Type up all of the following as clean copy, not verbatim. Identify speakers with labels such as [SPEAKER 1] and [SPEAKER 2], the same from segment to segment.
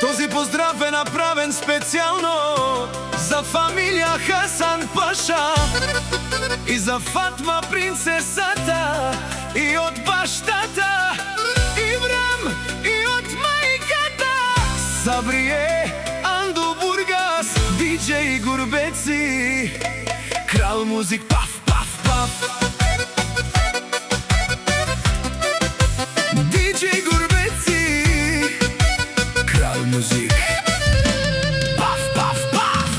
[SPEAKER 1] Този поздрав е направен специално за фамилия Хасан Паша и за Фатма принцесата, и от бащата Ибрам, и от майката Сабрие, Андо Бургас, диджей Гурбеци, Крал Музик, паф, паф, паф. Диджей Гурбеци, Крал Музик, паф, паф, паф.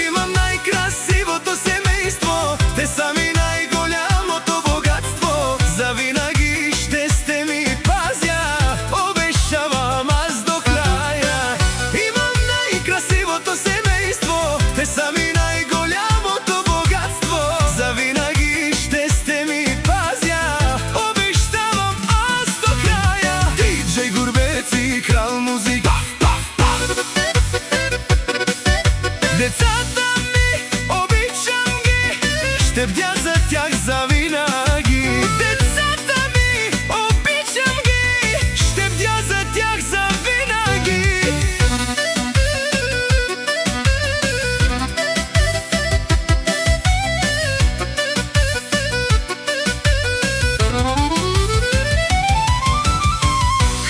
[SPEAKER 1] Имам най-красивото семейство, те са ми най-голямото богатство. Завинаги ще сте ми пазя, обещавам аз до края. Имам най-красивото семейство, те са ми най-голямото богатство. Завинаги ще сте ми пазя, обещавам аз до края. Диджей Гурбеци, Крал Музик, паф, паф, паф. Децата ми, обичам ги, ще бдя за тях завинаги. Децата ми, обичам ги, ще бдя за тях завинаги.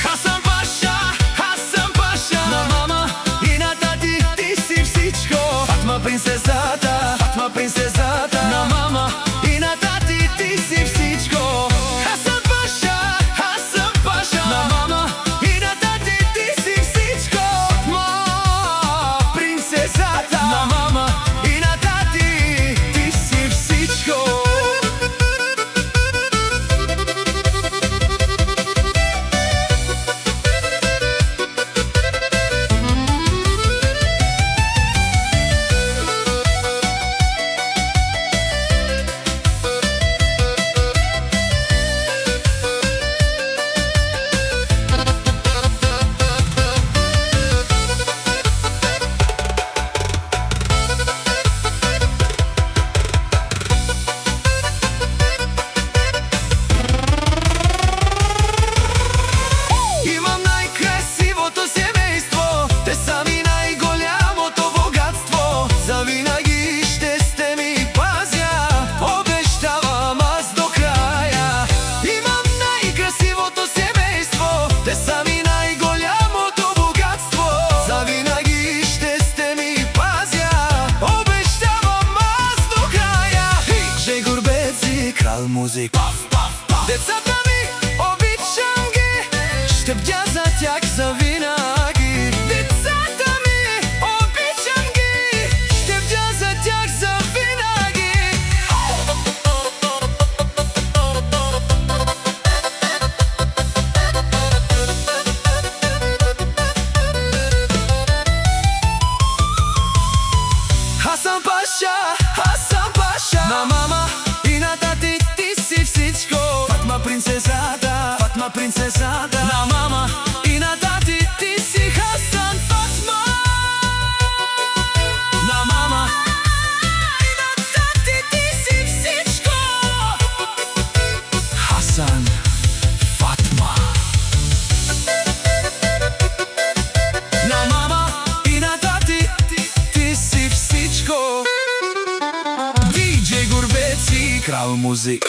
[SPEAKER 1] Хасан Паша, Хасан Паша, на мама и на тати ти си всичко. Фатма принцесата, Фатма принцесата, на мама и на тати ти си всичко. Хасан Паша, Хасан Паша, на мама и на тати ти си всичко. Фатма принцесата, на мама и на тати ти си всичко. Имам най-красивото семейство, те са ми най-голямото богатство. Завинаги ще сте ми пазя, обещавам аз до края. Имам най-красивото семейство, те са ми най-голямото богатство. Завинаги ще сте ми пазя, обещавам аз до края. Диджей Гурбеци, Крал Музик, паф, паф, паф. Децата ми, обичам ги, ще бдя за тях завинаги. Децата ми, обичам ги, ще бдя за тях завинаги. Хасан Паша, Хасан Паша, на мама и на тати ти си всичко. Фатма принцесата, Фатма принцесата, на мама и на тати ти си Хасан. Фатма, на мама и на тати ти си всичко. Хасан, Фатма, на мама и на тати ти си всичко. Диджей Гурбеци, Крал Музик.